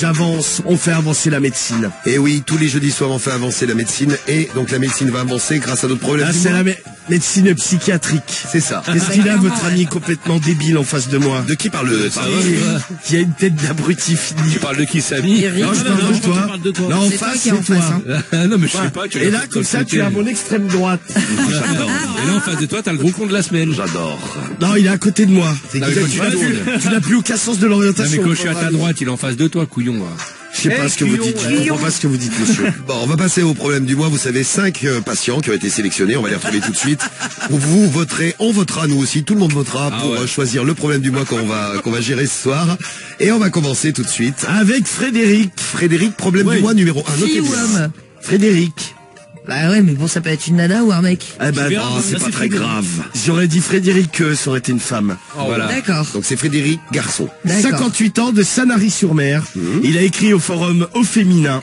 j'avance, on fait avancer la médecine. Et oui, tous les jeudis soirs on fait avancer la médecine et donc la médecine va avancer grâce à d'autres problèmes. Là, c'est la médecine psychiatrique. C'est ça. Qu'est-ce qu'il a, votre ami complètement débile en face de moi? De qui parle Qui a une tête d'abruti fini. Tu parles de qui, Samy? Non, je parle de toi. Non, en face, c'est toi. Non, mais je sais pas. Et là, comme ça, tu es à mon extrême droite. J'adore. Et là, en face de toi, t'as le gros con de la semaine. J'adore. Non, il est à côté de moi. C'est Non, qui mais tu Tu n'as plus aucun sens de Non, l'orientation. mais quand je suis à ta droite, il est en face de toi, couillon. Je sais pas ce que vous dites. Je comprends pas ce que vous dites, monsieur. Bon, on va passer au problème du mois. Vous savez, 5 patients qui ont été sélectionnés. On va les retrouver tout de suite. Vous voterez, on votera nous aussi. Tout le monde votera pour choisir le problème du mois qu'on va gérer ce soir. Et on va commencer tout de suite Avec Frédéric. Frédéric, problème du mois numéro 1. Fille ou homme? Frédéric. Bah ouais, mais bon, ça peut être une nana ou un mec. Eh ben, c'est pas très grave. J'aurais dit Frédéric, ça aurait été une femme. Voilà. D'accord. Donc c'est Frédéric Garçon. D'accord. 58 ans de Sanary-sur-Mer. Il a écrit au forum Au Féminin.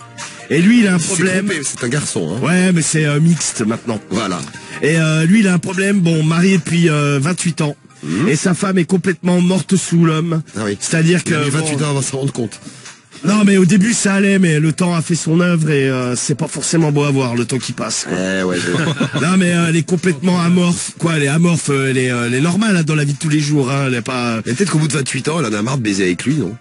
Et lui, il a un problème. C'est un garçon, hein. Ouais, mais c'est mixte maintenant. Voilà. Et lui, il a un problème. Bon, marié depuis 28 ans. Et sa femme est complètement morte sous l'homme. Ah oui. C'est-à-dire Il que... a mis 28 bon, ans avant de se rendre compte. non, mais au début, ça allait, mais le temps a fait son œuvre et c'est pas forcément beau à voir, le temps qui passe. Quoi. Ouais. Non, mais elle est complètement amorphe. Quoi, elle est amorphe, elle est normale hein, dans la vie de tous les jours. Hein, elle est pas... Et peut-être qu'au bout de 28 ans, elle en a marre de baiser avec lui, non?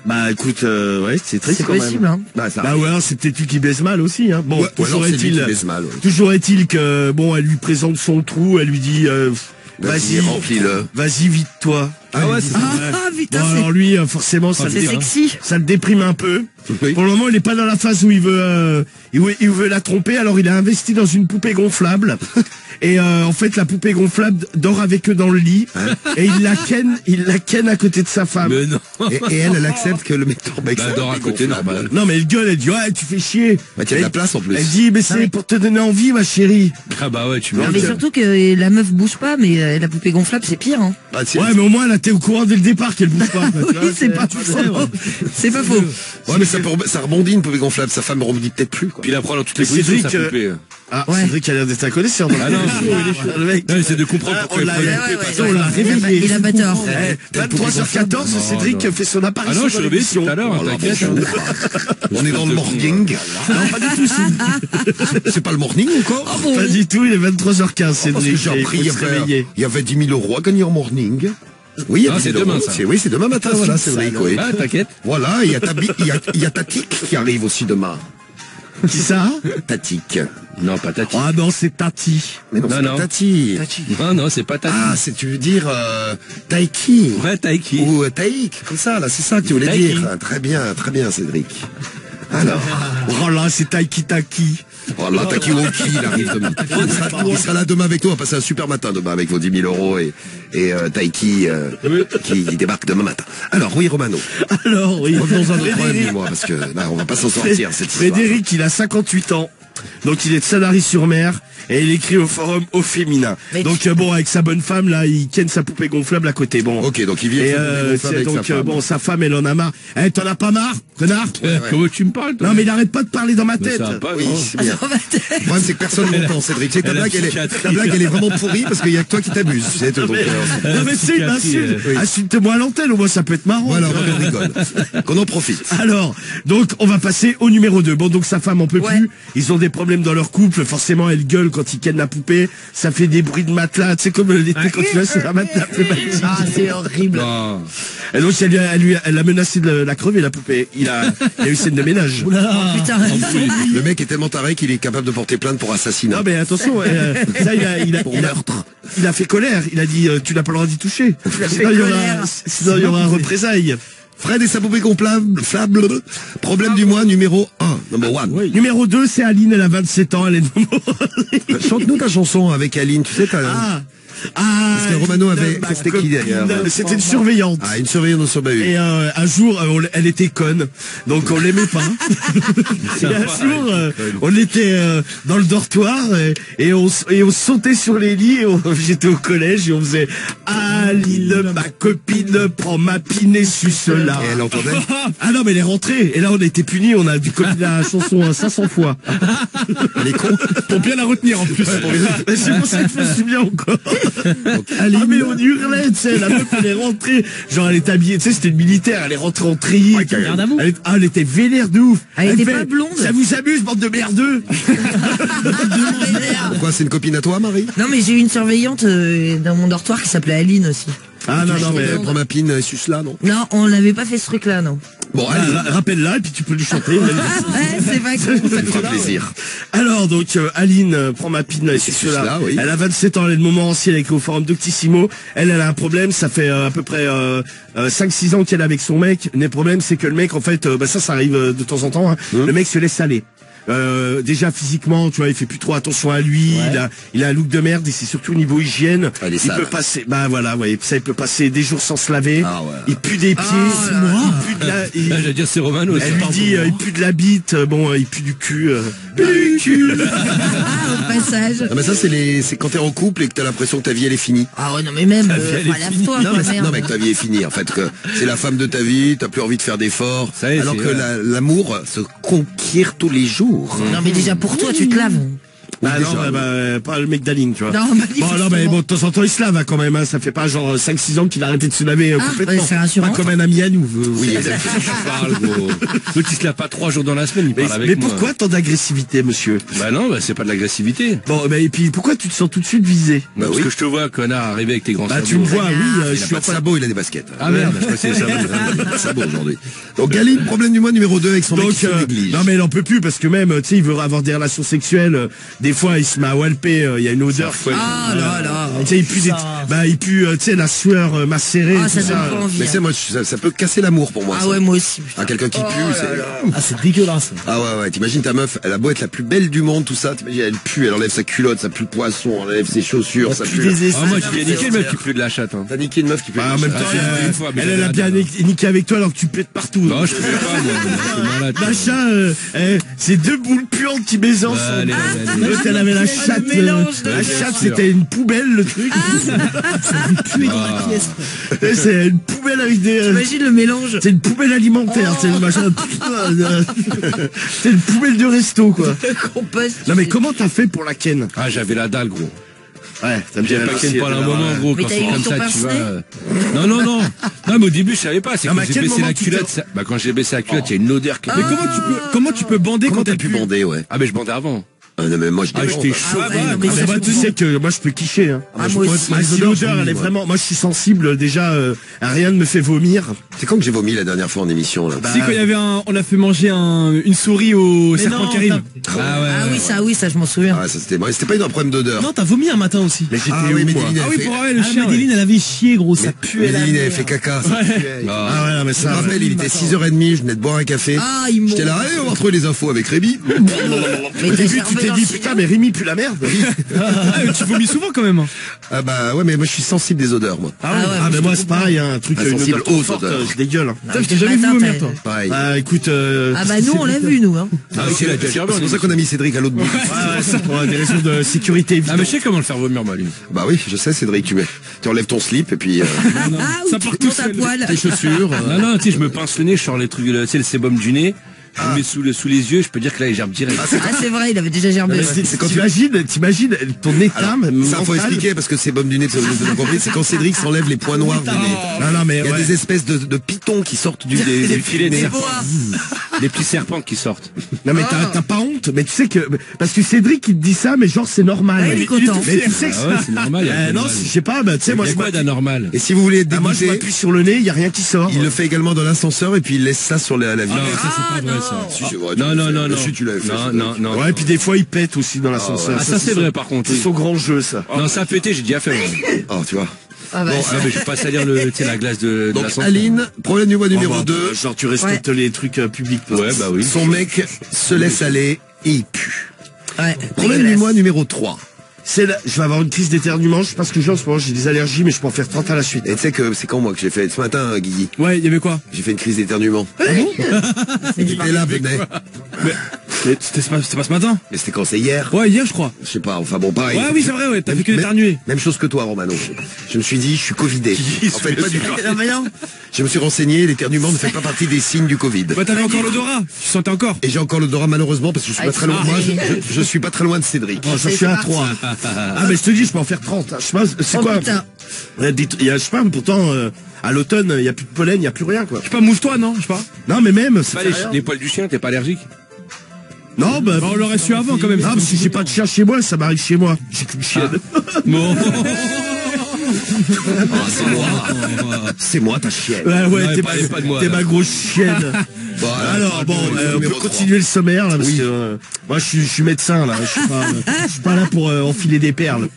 Bah écoute, ouais, c'est triste C'est quand possible, même. hein. Bah, ça Bah ouais, alors, c'est peut-être lui qui baise mal aussi. Hein. Bon, Ouais, ou alors c'est lui qui baise mal, ouais. toujours est-il que bon, elle lui présente son trou, elle lui dit, Vas-y, remplis-le. vas-y vite toi. Ah ouais, c'est ça. Ah, putain, Bon, alors lui, forcément, ça c'est sexy. ça le déprime un peu. Oui. Pour le moment, il n'est pas dans la phase où il veut la tromper. Alors, il a investi dans une poupée gonflable. Et en fait, la poupée gonflable dort avec eux dans le lit. Et il la ken à côté de sa femme. Mais non. Et elle accepte que le mec tombe avec Bah, sa dort à poupée côté, gonflable. normal. Non, mais elle gueule, elle dit ouais, tu fais chier. Bah, tiens, de la place en plus. Elle dit mais c'est pour te donner envie, ma chérie. Ah bah ouais, tu Non, m'as mais surtout que la meuf bouge pas, mais la poupée gonflable, c'est pire, hein. Ah, c'est- Ouais, mais au moins, là, t'es au courant dès le départ qu'elle bouge pas. quoi. Tu vois, Oui, c'est pas faux. C'est pas faux. Ouais, mais ça rebondit une poupée gonflable. Sa femme rebondit peut-être plus, quoi. Puis il apprend dans toutes les Mais positions, Cédric, sa poupée. Ah, Ouais. Cédric a l'air d'être un connaisseur. Ah non, le mec. non, essaie de comprendre Ah, pourquoi on il l'a- prend la ouais, poupée, ouais, pas ça. on l'a réveillé. Il a pas tort. 23h14, Cédric non. fait son Ah apparition non, je suis dans réveillé l'émission. tout à l'heure, hein, t'inquiète. On est dans le morning. Non, pas du tout, Cédric. C'est pas le morning encore? Pas du tout, il est 23h15, Parce que Cédric. j'ai appris, il faut se réveiller. il y avait 10 000 euros à gagner en morning. Oui, il y a Ah, 10 c'est 000 demain, euros. ça. Oui, c'est demain matin, voilà, c'est vrai, oui. Ah, t'inquiète. Voilà, il y a il y a Tatik qui arrive aussi demain. Qui ça? Tatik. Non, pas Tati. Ah non, c'est Tati. Mais non, Non, c'est non. pas Tati. Non, non, c'est pas Tati. Ah, tu veux dire Taiki. Ouais, Taiki. Ou Taïk, comme ça, là, c'est ça que tu voulais Taiki. dire. Très bien, Cédric. Alors, Oh là, c'est Taiki Taki. oh là, Takiwoki, il arrive demain. Il sera là demain avec nous, on va passer un super matin demain avec vos 10 000 euros et Taiki qui débarque demain matin. Alors, oui, Romano, Alors, oui. revenons à notre problème du mois, parce que là, on va pas s'en sortir, cette histoire. Frédéric, il a 58 ans. Donc il est de Sanary-sur-Mer et il écrit au forum Au Féminin. Mais Donc bon, avec sa bonne femme là, il ken sa poupée gonflable à côté. Bon. Ok, donc il vit Et avec donc sa femme. bon, sa femme elle en a marre. Eh, t'en as pas marre, connard? Comment tu me parles, toi? Non mais il arrête pas de parler dans ma Mais tête. ça va pas, Oui, non. c'est bien. Dans ma tête. Le problème, c'est que personne ne l'entend, Cédric. C'est que ta Elle a blague, psychiatrie. ta blague, elle est vraiment pourrie parce qu'il y a que toi qui t'abuses. C'est tout. Donc, Non mais c'est une insulte. Insulte-moi à l'antenne, au moins ça peut être marrant. voilà, on rigole. Qu'on en profite. Alors, donc on va passer au numéro 2. Bon, donc sa femme en peut Ouais. plus. Ils ont des problèmes dans leur couple. Forcément, elle gueule quand ils kennent la poupée. Ça fait des bruits de matelas. Tu sais comme l'été quand tu vas sur un matelas pneumatique. Ah, c'est horrible. Non. Et donc elle l'a menacé de la crever la poupée. Il a eu scène de ménage. Oh, putain. Le mec est tellement taré qu'il est capable de porter plainte pour assassinat. Non mais attention, ça Pour meurtre. il a fait colère. Il a dit tu n'as pas le droit d'y toucher. Sinon il y aura un représailles. Fred et sa poupée gonflable. Problème du mois numéro 1. Number 1. Numéro 2, c'est Aline, elle a 27 ans, elle est numéro... Chante-nous ta chanson avec Aline, tu sais, Parce que Romano avait... ma C'était qui, d'ailleurs? copine, c'était une surveillante. Ah, une surveillante sur Bahut. Et un jour, elle était conne, donc on l'aimait pas. Et un jour, on était dans le dortoir et on sautait sur les lits. J'étais au collège et on faisait Aline, ma copine, prends ma pine et suce-la. Et elle entendait? Ah non, mais elle est rentrée. Et là, on a été punis. On a dû copier la chanson 500 fois. Elle est con. Pour bien la retenir en plus. C'est pour ça que je me souviens encore. Ah mais on hurlait, tu sais, la meuf elle est rentrée, genre elle est habillée, tu sais c'était une militaire, elle est rentrée en treillis. Elle était vénère de ouf. Elle était fait, pas blonde. Ça vous amuse, bande de merdeux? Pourquoi, c'est une copine à toi, Marie? Non, mais j'ai eu une surveillante dans mon dortoir qui s'appelait Aline aussi. Ah non, mais... Elle prend ma pine, elle suce là, non? Non, on n'avait pas fait ce truc-là, non. Bon, allez. Rappelle-la et puis tu peux lui chanter. Ah, ouais, c'est pas cool. Ça me fera plaisir. Alors donc Aline prend ma pine et c'est cela. Oui. Elle a 27 ans, elle est de Montmorency, elle est au forum Doctissimo. Elle a un problème, ça fait à peu près 5-6 ans qu'elle est avec son mec. Le problème c'est que le mec en fait, ça arrive de temps en temps. Hein. Le mec se laisse aller. Déjà physiquement, tu vois, il fait plus trop attention à lui. Ouais. Il a un look de merde et c'est surtout au niveau hygiène. Il peut passer, il peut passer des jours sans se laver. Ah ouais. Il pue des pieds. Il pue de la. J'allais dire c'est Romano. Elle lui dit, il pue de la bite. Bon, il pue du cul. Du cul. Au passage. Non mais ça c'est quand t'es en couple et que t'as l'impression que ta vie elle est finie. Ah ouais non mais même lave-toi. Non mais que ta vie est finie en fait, que c'est la femme de ta vie, t'as plus envie de faire d'efforts. Alors que l'amour se conquiert tous les jours. Non mais déjà pour toi tu te laves. Ah non, pas le mec d'Aline, tu vois. Non, mais de temps en temps il se lave quand même, hein. Ça fait pas genre 5-6 ans qu'il a arrêté de se laver complètement. C'est rassurant. Pas comme un ami à nous. Oui, je parle, gros. Donc il se lave pas 3 jours dans la semaine, il parle avec moi. Mais pourquoi tant d'agressivité, monsieur? Bah non, c'est pas de l'agressivité. Bon, et puis pourquoi tu te sens tout de suite visé? Parce que je te vois, connard, arriver avec tes grands sabots. Tu me vois, oui, je suis pas de sabot, il a des baskets. Ah merde, je crois que c'est ça. Sabot aujourd'hui. Donc Aline, problème du mois numéro 2 avec son mec qui se néglige. Non mais il en peut plus parce que même, tu sais, il veut avoir des relations sexuelles. Des fois, il se met à walper, il y a une odeur. Ah là là. Tu sais, il pue, tu sais, la sueur macérée. Ah, ça donne pas envie. Mais c'est moi, ça peut casser l'amour pour moi. Ah ouais, moi aussi. Ah, quelqu'un qui pue, c'est... Ah, c'est dégueulasse. Ah ouais, t'imagines ta meuf, elle a beau être la plus belle du monde, tout ça, t'imagines, elle pue, elle enlève sa culotte, ça pue le poisson, elle enlève ses chaussures, ça pue... Ah, moi, j'ai niqué une meuf qui pue de la chatte, hein. T'as niqué une meuf qui pue de la chatte. En même temps, elle a bien niqué avec toi alors que tu pètes partout. Non, je pue pas, moi, je suis malade. Machin, c'est 2 boules puantes qui baisent ensemble. L'autre, elle avait la chatte. La chatte, c'était une poubelle, le truc. Ça puait dans la pièce. C'est une poubelle avec des... T'imagines le mélange. C'est une poubelle alimentaire, c'est le machin. C'est une poubelle de resto, quoi. Non, mais comment t'as fait pour la ken? Ah, j'avais la dalle, gros. Ouais, ça me j'ai pas ken pendant un moment, gros, quand c'est comme ça, tu vois. Non, non, mais au début, je savais pas. C'est quand j'ai baissé la culotte. Bah, quand j'ai baissé la culotte, il y a une odeur qui... Mais comment tu peux bander quand t'as pu bander, ouais? Ah, mais je bandais avant. Non mais moi j'étais chaud. Moi tu sais que moi je peux quicher. Hein. Moi aussi. L'odeur elle est vraiment. Moi je suis sensible déjà. Rien ne me fait vomir. C'est quand que j'ai vomi la dernière fois en émission là? Si quand il y avait on a fait manger une souris au serpent Karim. Ah oui ça je m'en souviens. Ah ça c'était pas un problème d'odeur. Non t'as vomi un matin aussi. Mais j'étais où moi? Ah oui pour le chien. Médeline elle avait chié gros, ça puait. Médeline elle avait fait caca. Ah ouais mais ça. Je me rappelle il était 6h30, je venais de boire un café. J'étais là, allez on va retrouver les infos avec Rémi. Mais tu t'es dit putain mais Rémi pue la merde. Tu vomis souvent quand même. Ah bah ouais mais moi je suis sensible des odeurs moi. Ah mais moi c'est pareil un truc sensible aux odeurs. Je dégueule. Je t'ai jamais vu vomir toi. Pareil. Ah écoute ah bah nous on l'a vu nous hein. C'est pour ça qu'on a mis Cédric à l'autre bout. C'est pour des raisons de sécurité. Ah mais je sais comment le faire vomir moi lui. Bah oui je sais Cédric, tu enlèves ton slip et puis ça part tout seul. Tes chaussures. Non tu sais je me pince le nez, je sors les trucs, tu sais le sébum du nez. Je me mets sous les yeux, je peux dire que là il gerbe direct. Ah c'est vrai, il avait déjà gerbé. T'imagines ton état. Ça faut expliquer parce que c'est baume du nez, c'est quand Cédric s'enlève les points noirs du nez. Non mais il y a des espèces de pitons qui sortent des filets de serpents. Des petits serpents qui sortent. Non mais t'as pas honte, mais tu sais que parce que Cédric il te dit ça mais genre c'est normal. Il est content. Mais tu sais que c'est normal. Non, je sais pas, tu sais moi je vois d'anormal. Et si vous voulez moi je m'appuie sur le nez, il y a rien qui sort. Il le fait également dans l'ascenseur et puis il laisse ça sur la vie. Non, ça c'est pas vrai ça. Non. Tu l'as fait. Non. Ouais, et puis des fois il pète aussi dans l'ascenseur. Ah ça c'est vrai par contre. C'est son grand jeu ça. Non, ça a pété, j'ai déjà fait. Oh, tu vois. Ah bah, bon, mais je vais pas salir la glace de donc, l'ascenseur. Aline, problème du mois numéro 2. Genre tu respectes les trucs publics. Ouais, bah oui. Son mec se laisse aller et il pue. Ouais. Problème du mois numéro 3. Je vais avoir une crise d'éternuement, je sais pas ce que j'ai en ce moment, j'ai des allergies, mais je peux en faire 30 à la suite. Et tu sais que c'est quand moi que j'ai fait ce matin, Guigui? Ouais, il y avait quoi? J'ai fait une crise d'éternuement. C'est J'étais là, venez. C'était pas ce matin? Mais c'était quand, c'est hier? Ouais, hier, je crois. Je sais pas, enfin bon, pareil. Ouais, oui, c'est vrai, ouais, t'as fait que d'éternuer. Même chose que toi, Romano. Je me suis dit, je suis covidé. En fait, pas du tout. Je me suis renseigné, l'éternuement ne fait pas partie des signes du Covid. Bah, t'avais encore l'odorat. Tu sentais encore? Et j'ai encore l'odorat, malheureusement, parce que je suis pas très loin. Moi, je suis pas très loin de Cédric. Oh, je suis à 3. Ah, mais je te dis, je peux en faire 30. Je sais pas, c'est quoi? Il y a, je sais pas, pourtant, à l'automne, il y a plus de pollen, il y a plus rien, quoi. Je sais pas, mouche-toi, non? Je sais pas. Non, mais même, Pas les poils du chien, t'es pas allergique? Non, bah, on l'aurait su avant, quand même. Non, parce que j'ai pas de chien chez moi, ça m'arrive chez moi. J'ai qu'une chienne. Bon. C'est moi. C'est moi, ta chienne. Ouais, t'es là. ma grosse chienne. Bon, Alors, bon, on peut continuer le sommaire, là, parce que, moi, je suis médecin, là. Je suis pas là pour enfiler des perles.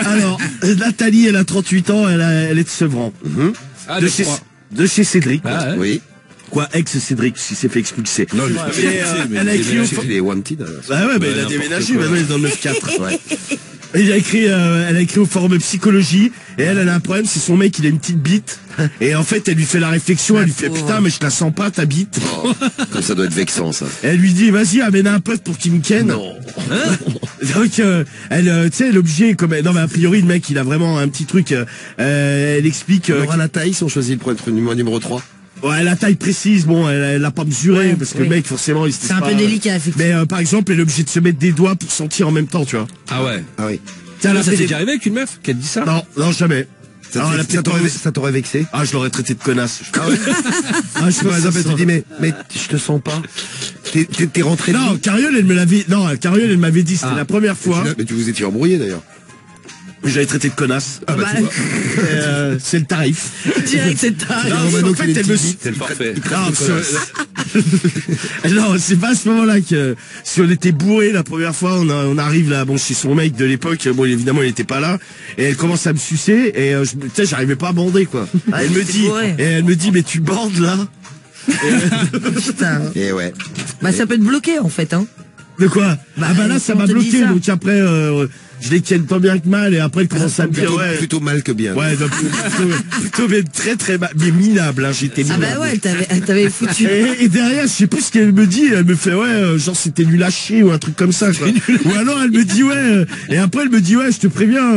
Alors, Nathalie, elle a 38 ans, elle est de Sevran. Ah, De chez Cédric. Ah, ouais. Oui. Quoi, ex-Cédric, qui s'est fait expulser. Non, elle a écrit au il est wanted. Bah ouais, il a déménagé, maintenant il est dans le 9-4. Ouais. Elle a écrit au forum psychologie, et elle a un problème, c'est son mec, il a une petite bite, et en fait, elle lui fait la réflexion, elle lui fait, putain, mais je la sens pas, ta bite. Oh, comme ça doit être vexant, ça. Et elle lui dit, vas-y, amène un pote pour qu'il me ken. Non. Donc, elle, tu sais, l'objet, comme, non, mais a priori, le mec, il a vraiment un petit truc, elle explique, On aura la taille si on choisit pour être numéro 3. Ouais, la taille précise, bon, elle l'a pas mesuré, parce que le mec, forcément, il c'est un peu délicat, effectivement. Mais par exemple, elle est obligée de se mettre des doigts pour sentir en même temps, tu vois. Ah ouais. Ah oui. Tiens, Ça t'est déjà arrivé avec une meuf qui a dit ça? Non, jamais. Ça t'aurait vexé? Ah, je l'aurais traité de connasse. Ah ouais? Ah, je par exemple, tu dis, mais je te sens pas. T'es rentré. Non, Cariole, elle me l'avait, Cariole, elle m'avait dit, c'était la première fois. Mais tu vous étiez embrouillé, d'ailleurs. J'avais traité de connasse. Ah bah, tu vois. C'est le tarif. Direct, c'est le tarif. Non, en fait, elle me... C'est le forfait. Non, c'est pas à ce moment-là que si on était bourré la première fois, on arrive là, bon, chez son mec de l'époque, bon, évidemment, il était pas là, et elle commence à me sucer, et tu sais, j'arrivais pas à bander, quoi. Elle me dit, mais tu bandes là? Putain. Et ouais. Bah, ça peut te bloquer, en fait, hein. De quoi? Bah, Ah bah là, ça m'a bloqué, donc après, je les tienne tant bien que mal, et après, elle commence à me dire, ouais. Plutôt mal que bien. Ouais, donc, plutôt mais très très mal, mais minable, hein, j'étais minable. Ah bah ouais, elle t'avait foutu. Et derrière, je sais plus ce qu'elle me dit, elle me fait, ouais, genre c'était nul à chier ou un truc comme ça, quoi. Ou alors elle me dit, ouais, et après elle me dit, ouais, je te préviens,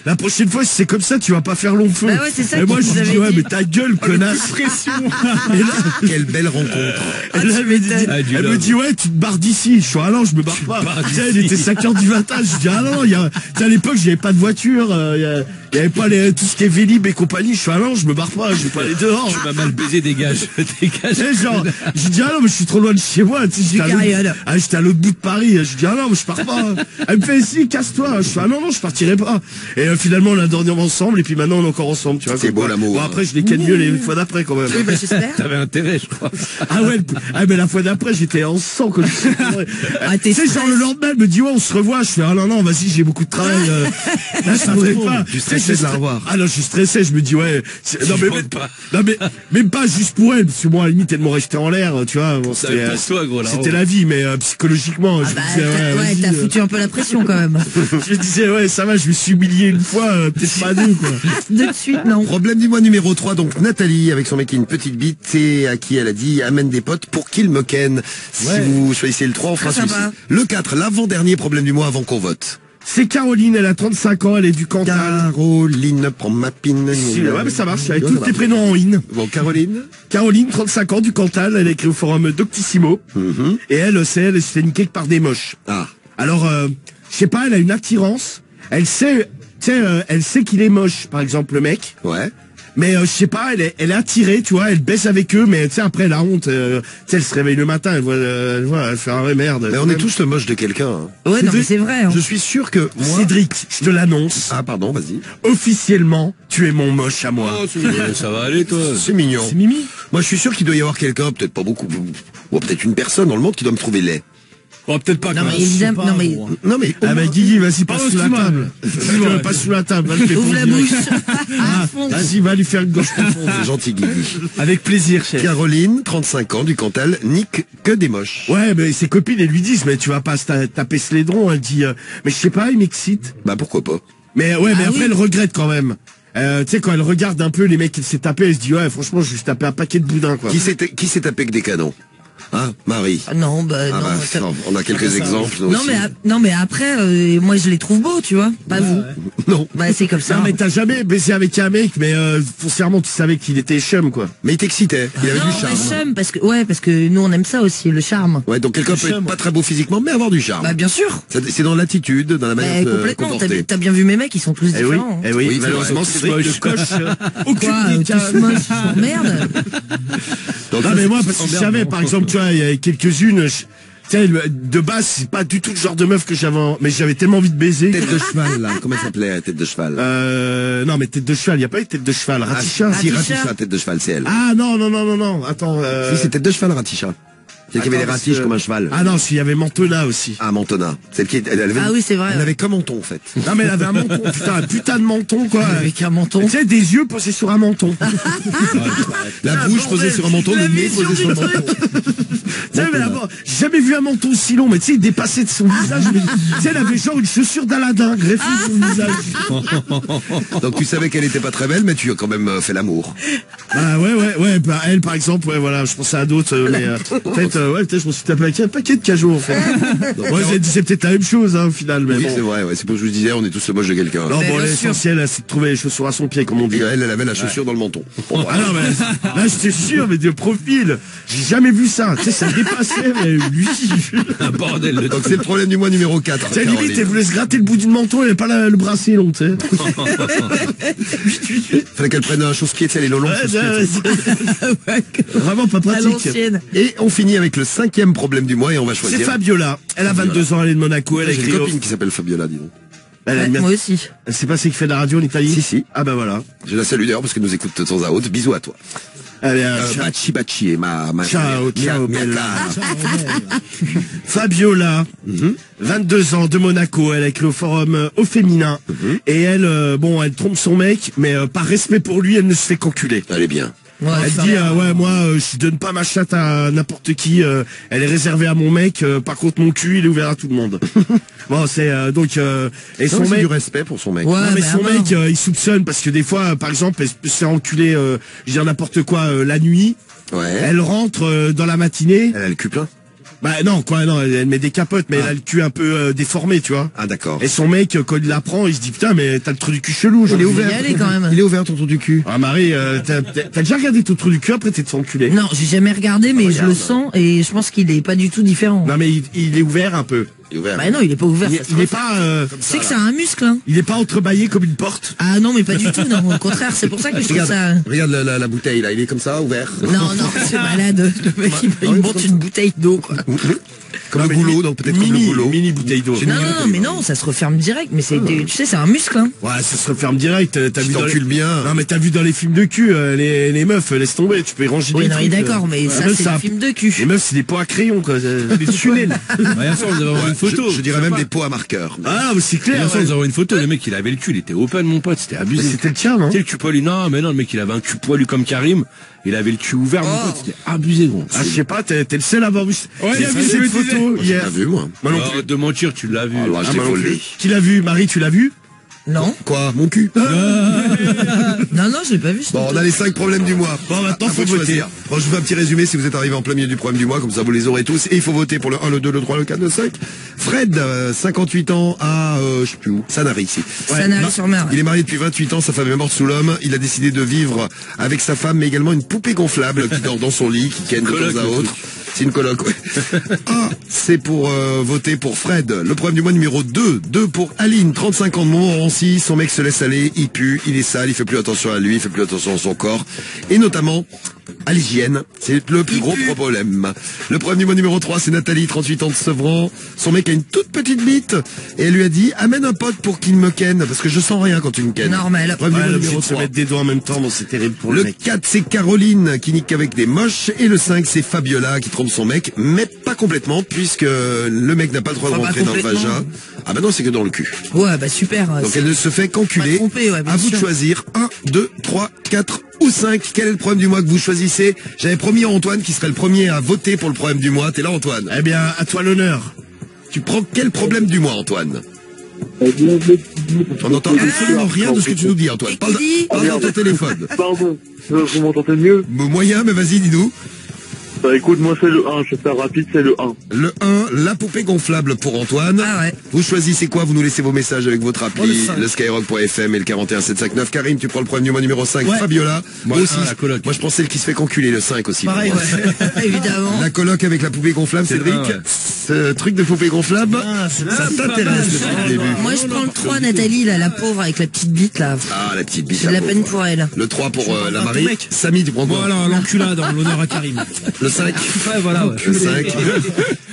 la prochaine fois, si c'est comme ça, tu vas pas faire long feu. Bah ouais, c'est ça. Et moi, je dis, ouais, mais ta gueule, connasse. Et là, quelle belle rencontre. elle me dit, ouais, tu te barres d'ici. Je suis, ah non, je me barre pas. Tiens, il était 5h du matin, je dis, ah non, à l'époque, j'avais pas de voiture, il y avait pas tout ce qui est Vélib et compagnie. Je suis, ah non, je me barre pas, je vais pas aller dehors. Tu m'as mal baisé, dégage. Dégage. Et genre, je dis, ah non, mais je suis trop loin de chez moi, tu sais, j'étais à l'autre bout de Paris. Je dis, ah non, mais je pars pas. Elle me fait, si, casse-toi. Je fais, ah non, je partirai pas. Et finalement, on a dormi ensemble, et puis maintenant, on est encore ensemble, tu vois. C'est beau l'amour. Bon, après, je les ken mieux les fois d'après, quand même. Oui, bah, j'espère. T'avais intérêt, je crois. Ah ouais, mais la fois d'après, j'étais en sang, quoi. Tu sais, genre, le lendemain, elle me dit, ouais, on se revoit. Je fais, ah non, vas-y, j'ai beaucoup de travail. Là, je voudrais pas. Je stressais de la revoir. Ah non, je suis stressé, je me dis, ouais. Non, mais même pas juste pour elle, parce que moi, à la limite, elle m'aurait jeté en l'air, tu vois. Bon, c'était la vie, mais psychologiquement, je me disais, ouais, t'as foutu un peu la pression, quand même. Je me disais, ouais, ça va, je me suis humilié une fois, peut-être pas deux, quoi. De suite, non. Problème du mois numéro 3, donc Nathalie, avec son mec qui a une petite bite, et à qui elle a dit, amène des potes pour qu'il me ken. Si vous choisissez le 3, on fera celui-ci. Le 4, l'avant-dernier problème du mois avant qu'on vote. C'est Caroline, elle a 35 ans, elle est du Cantal. Caroline, prends ma pine. Ouais, mais ça marche, avec tous tes prénoms en in. Bon, Caroline, 35 ans, du Cantal, elle a écrit au forum Doctissimo. Et elle se fait niquer par des moches. Ah. Alors, je sais pas, elle a une attirance. Elle sait, elle sait qu'il est moche, par exemple, le mec. Ouais. Mais je sais pas, elle est attirée, tu vois, elle baisse avec eux, mais tu sais, après, la honte, tu sais, elle se réveille le matin, elle fait, ah ouais, merde. Mais on est tous le moche de quelqu'un. Hein. Ouais, non, mais c'est vrai. Hein. Je suis sûr que moi... Cédric, je te l'annonce. Ah, pardon, vas-y. Officiellement, tu es mon moche à moi. Oh, ça va aller, toi. C'est mignon. C'est Mimi. Moi, je suis sûr qu'il doit y avoir quelqu'un, peut-être pas beaucoup, ou peut-être une personne dans le monde qui doit me trouver laid. Oh, peut-être pas. Non, mais évidemment, Non, mais... Ah, bah, Guigui, vas-y, passe sous la table. Passe sous la table. Ouvre la bouche. Vas-y, va lui faire une gorge profonde. C'est gentil, Guigui. Avec plaisir, chef. Caroline, 35 ans, du Cantal, nique que des moches. Ouais, mais ses copines, elles lui disent, mais tu vas pas taper ce laidron. Elle dit, mais je sais pas, il m'excite. Bah, pourquoi pas. Mais ouais, mais après, elle regrette quand même. Tu sais, quand elle regarde un peu les mecs qu'elle s'est tapé, elle se dit, ouais, franchement, je vais tapé un paquet de boudins, quoi. Qui s'est tapé que des canons? Hein, Marie? Non, bah, on a quelques exemples. Non, mais après, moi, je les trouve beaux, tu vois. Pas vous. Non. Bah, c'est comme ça. Non, mais t'as jamais baisé avec un mec, mais foncièrement, tu savais qu'il était chum, quoi. Mais il t'excitait. Il avait du charme. Chum, parce que nous, on aime ça aussi, le charme. Ouais, donc quelqu'un peut être pas très beau physiquement, mais avoir du charme. Bah, bien sûr. C'est dans l'attitude, dans la manière de se comporter. T'as bien vu mes mecs, ils sont tous différents. Oui, malheureusement, c'est moche. Tous moches, merde. Non, mais moi, parce que je savais, par exemple, tu vois, il y avait quelques-unes, tu sais, de base, c'est pas du tout le genre de meuf que j'avais, mais j'avais tellement envie de baiser. Tête de cheval, là. Comment elle s'appelait, tête de cheval? Non, mais tête de cheval, il y a pas eu tête de cheval. Ratisha. Si, Ratisha, tête de cheval, c'est elle. Ah, non. Attends, Si, c'est tête de cheval, Ratisha. Celle qui avait les ratiches comme un cheval. Ah non, s'il y avait Mantona aussi. Ah, Mantona. Celle qui elle avait, ah oui, c'est vrai. Elle avait qu'un menton, en fait. Non, mais elle avait un menton. Putain, un putain de menton, quoi. Avec un menton. Tu sais, des yeux posés sur un menton. La bouche posée sur un menton, le nez posé sur un menton. Tu sais, mais d'abord, j'ai jamais vu un menton aussi long, mais tu sais, il dépassait de son visage. Tu sais, elle avait genre une chaussure d'Aladin greffée sur le visage. Donc tu savais qu'elle était pas très belle, mais tu as quand même fait l'amour. Ah ouais, bah, elle, par exemple, ouais, voilà, je pensais à d'autres, mais peut-être je me suis tapé avec un paquet de cajots, en fait. Donc, ouais, c'est peut-être la même chose, hein, au final, mais oui, bon. c'est vrai, ouais, c'est pour ce que je disais, on est tous moches de quelqu'un. Non, bon, l'essentiel, c'est de trouver les chaussures à son pied, comme on dit. Elle avait la chaussure dans le menton. Bon, ah non, mais là, j'étais sûr, mais de profil, j'ai jamais vu ça. Tu sais, ça dépassait, mais lui, un bordel de donc c'est le problème du mois numéro 4. C'est limite, elle voulait se gratter le bout du menton, elle n'avait pas le bracelet long, tu sais. Fallait qu'elle prenne un chausse-pied, tu sais, les longs Vraiment pas pratique. Et on finit avec le 5e problème du mois et on va choisir. C'est Fabiola. Elle a 22 ans, elle est de Monaco, elle a une copine qui s'appelle Fabiola, dis donc. Moi aussi. Elle sait pas c'est qui fait de la radio en Italie? Si. Ah bah voilà. Je la salue d'ailleurs parce qu'elle nous écoute de temps à autre. Bisous à toi. Allez, Bachi et ma ciao, bella. Fabiola, 22 ans, de Monaco, elle est avec le forum au féminin. Et elle, elle trompe son mec, mais par respect pour lui, elle ne se fait qu'enculer. Elle est bien. Ouais, elle dit moi je donne pas ma chatte à n'importe qui, elle est réservée à mon mec, par contre mon cul il est ouvert à tout le monde. Bon c'est donc et son mec du respect pour son mec. Ouais, mais son mec il soupçonne parce que des fois par exemple elle peut se faire enculer je veux dire n'importe quoi la nuit. Ouais. Elle rentre dans la matinée. Elle a le cul plein. Bah non, elle met des capotes, mais elle a le cul un peu déformé, tu vois. Ah d'accord. Et son mec, quand il la prend, il se dit putain, mais t'as le trou du cul chelou. Il est ouvert. Quand même. Il est ouvert ton trou du cul. Ah Marie, t'as déjà regardé ton trou du cul après t'es fait enculer? Non, j'ai jamais regardé, mais je le sens et je pense qu'il est pas du tout différent. Non mais il est ouvert un peu. Il est ouvert. Bah non, il est pas ouvert. Il est pas. C'est que c'est un muscle. Hein. Il est pas entrebâillé comme une porte. Ah non, mais pas du tout. Non, au contraire, c'est pour ça que je trouve ça. Regarde la bouteille là, il est comme ça, ouvert. Non, c'est malade. Le mec il monte une bouteille d'eau quoi. Comme le goulot, donc peut-être comme le goulot. Mini bouteille d'eau. Non, mais non, ça se referme direct. Mais tu sais, c'est un muscle. Hein. Ouais, ça se referme direct. T'as vu dans bien. Non, mais t'as vu dans les films de cul, les meufs, laisse tomber. Tu peux y ranger. Oui, non, d'accord, mais ça c'est un film de cul. Les meufs, c'est des pots à crayon, quoi. Des tunnels. Une photo. Je dirais même des pots à marqueur. Ah, mais c'est clair. Nous avons une photo. Le mec, il avait le cul, il était open, mon pote. C'était abusé. C'était le tien, non? Tu sais, le cul poilu. Non, mais non, le mec, il avait un cul poilu comme Karim. Il avait le cul ouvert, mon pote. C'était abusé, gros. Ah, je sais pas, t'es le seul à avoir vu. Ouais, j'ai vu cette photo hier. J'ai vu, moi. De mentir, tu l'as vu. Qui l'a vu? Marie, tu l'as vu? Non. Quoi? Mon cul? Non, je l'ai pas vu. Bon, on a les 5 problèmes du mois. Bon, maintenant, faut voter. Bon, je vous fais un petit résumé si vous êtes arrivé en plein milieu du problème du mois, comme ça vous les aurez tous. Et il faut voter pour le 1, le 2, le 3, le 4, le 5. Fred, 58 ans, à, je sais plus où, Sanary ici. Sanary-sur-Mer. Il est marié depuis 28 ans, sa femme est morte sous l'homme. Il a décidé de vivre avec sa femme, mais également une poupée gonflable qui dort dans son lit, qui ken de temps à autre. C'est une coloc, ouais. C'est pour voter pour Fred. Le problème du mois numéro 2. 2 pour Aline, 35 ans de Montmorency. Son mec se laisse aller, il pue, il est sale, il fait plus attention à lui, il fait plus attention à son corps. Et notamment à l'hygiène. C'est le plus gros problème. Le problème du mois numéro 3, c'est Nathalie, 38 ans de Sevran. Son mec a une toute petite bite. Et elle lui a dit, amène un pote pour qu'il me ken, parce que je sens rien quand tu me ken. Normal. Le numéro 3. Se mettre des doigts en même temps, bon, c'est terrible pour le mec. 4, c'est Caroline, qui nique avec des moches. Et le 5, c'est Fabiola, qui trompe son mec, mais pas complètement, puisque le mec n'a pas le droit de rentrer dans le vagin. Ah bah non, c'est que dans le cul. Ouais, bah super. Donc elle ne se fait qu'enculer. À vous de choisir 1, 2, 3, 4 ou 5. Quel est le problème du mois que vous choisissez? J'avais promis à Antoine qui serait le premier à voter pour le problème du mois. T'es là, Antoine? Eh bien, à toi l'honneur. Tu prends quel problème du mois, Antoine? On n'entend absolument rien de ce que tu nous dis, Antoine. Parle dans ton téléphone. Pardon, vous m'entendez mieux? Moyen, mais vas-y, dis-nous. Bah écoute, moi c'est le 1, je vais faire rapide, c'est le 1. Le 1, la poupée gonflable pour Antoine. Ah ouais. Vous choisissez quoi? Vous nous laissez vos messages avec votre appli, le skyrock.fm et le 41759. Karim, tu prends le problème du mois numéro 5. Ouais. Fabiola. Moi aussi. La coloc. Moi je pensais le qui se fait conculer, le 5 aussi. Pareil, ouais. Évidemment. La coloc avec la poupée gonflable, C'est le Cédric. 1, ouais. Ce truc de poupée gonflable, ça t'intéresse depuis le début. Moi, je prends le 3, Nathalie, là, la pauvre avec la petite bite, là. Ah, la petite bite. J'ai de la peine pour elle. Le 3 pour la Marie. Samy, tu prends quoi? Voilà, l'enculade en l'honneur à Karim. Le 5. Ouais, voilà, ouais. Le 5.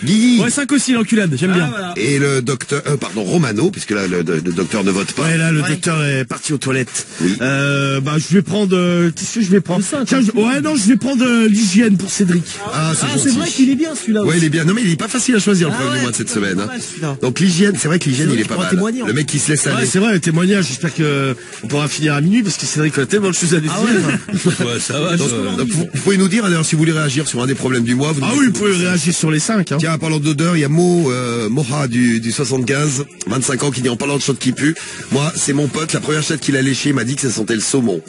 Guigui. Ouais, 5 aussi, l'enculade, j'aime bien. Et le docteur, Romano, puisque là, le docteur ne vote pas. Ouais, là, le docteur est parti aux toilettes. Oui. Bah, je vais prendre, qu'est-ce que je vais prendre? Tiens, je vais prendre l'hygiène pour Cédric. Ah, C'est vrai qu'il est bien, celui-là. Ouais, il est bien. Non, mais il est pas facile à choisir le problème du mois de cette semaine. Hein. Donc l'hygiène, c'est vrai que l'hygiène, il est pas mal. Le mec qui se laisse aller. Ouais, c'est vrai, le témoignage, j'espère que on pourra finir à minuit parce que Cédric a tellement de choses à dire. Ouais, ça va. Donc, vous pouvez nous dire, d'ailleurs, si vous voulez réagir sur un des problèmes du mois. Ah oui, vous pouvez réagir sur les 5. Hein. Tiens, en parlant d'odeur, il y a Moha du 75, 25 ans, qui dit en parlant de chatte qui pue. Moi, c'est mon pote, la première chatte qu'il a léchée, il m'a dit que ça sentait le saumon.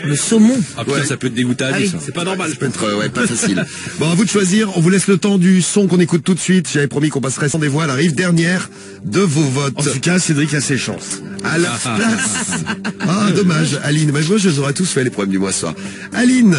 Le saumon. Ah putain, ça peut te dégoûter à vie, ça. C'est pas normal. Ça peut être, ouais, pas facile. Bon, à vous de choisir. On vous laisse le temps du son qu'on écoute tout de suite. J'avais promis qu'on passerait sans des voix. Elle arrive dernière de vos votes. En tout cas, Cédric a ses chances. À la place. Ah, dommage. Aline, moi, je les aurais tous fait les problèmes du mois ce soir. Aline.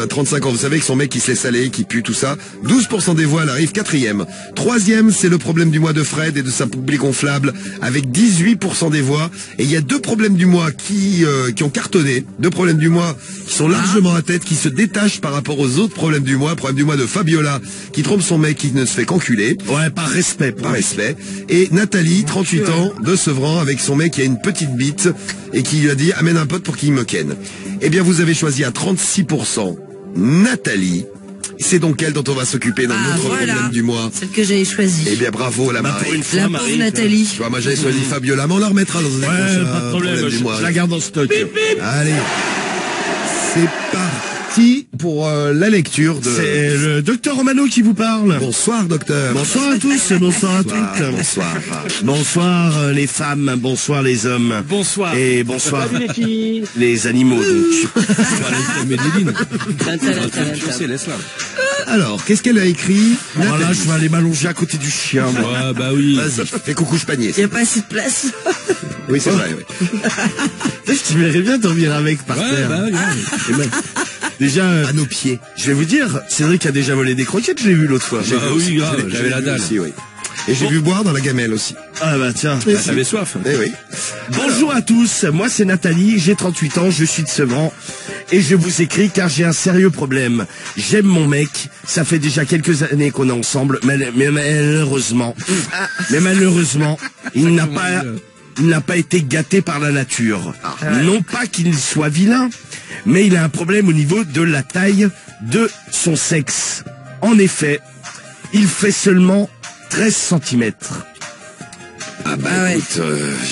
35 ans, vous savez que son mec qui se laisse aller, qui pue, tout ça. 12% des voix, elle arrive 4e. 3e, c'est le problème du mois de Fred et de sa poupée gonflable, avec 18% des voix. Et il y a 2 problèmes du mois qui ont cartonné. 2 problèmes du mois qui sont largement à tête, qui se détachent par rapport aux autres problèmes du mois. Problème du mois de Fabiola, qui trompe son mec, qui ne se fait qu'enculer. Ouais, par respect. Par respect. Et Nathalie, 38 ans, de Sevran, avec son mec qui a une petite bite, et qui lui a dit, amène un pote pour qu'il me ken. Eh bien, vous avez choisi à 36% Nathalie. C'est donc elle dont on va s'occuper dans notre problème du mois. Celle que j'avais choisie. Eh bien, bravo, la Marie. Pour une fois, La Marie, pauvre Nathalie. Tu vois, moi j'avais choisi Fabiola, mais on la remettra dans un pas de problème, du mois. je la garde en stock. Allez, c'est parti pour la lecture de... C'est le docteur Romano qui vous parle. Bonsoir, docteur. Bonsoir à tous, bonsoir à toutes. Bonsoir. Bonsoir les femmes, bonsoir les hommes. Bonsoir. Et bonsoir les animaux donc. Laisse-la. Alors, qu'est-ce qu'elle a écrit? Voilà, je vais aller m'allonger à côté du chien. Moi. Ouais, bah oui. Vas-y, fais coucou panier. Il n'y a pas assez de place. Oui, c'est vrai, oui. Je verrais bien dormir avec par Ouais, terre. bah oui. Et ben, déjà, À nos pieds. je vais vous dire, Cédric a déjà volé des croquettes, je l'ai vu l'autre fois. Bah oui, grave, j'avais la dalle. Aussi, oui. Et j'ai vu boire dans la gamelle aussi. Ah bah tiens. T'avais soif. Eh oui. Bonjour à tous, moi c'est Nathalie, j'ai 38 ans, je suis de Sevran et je vous écris car j'ai un sérieux problème. J'aime mon mec, ça fait déjà quelques années qu'on est ensemble, mais malheureusement, il n'a pas été gâté par la nature. Non pas qu'il soit vilain, mais il a un problème au niveau de la taille de son sexe. En effet, il fait seulement 13 cm. Ah bah Ah ouais. écoute,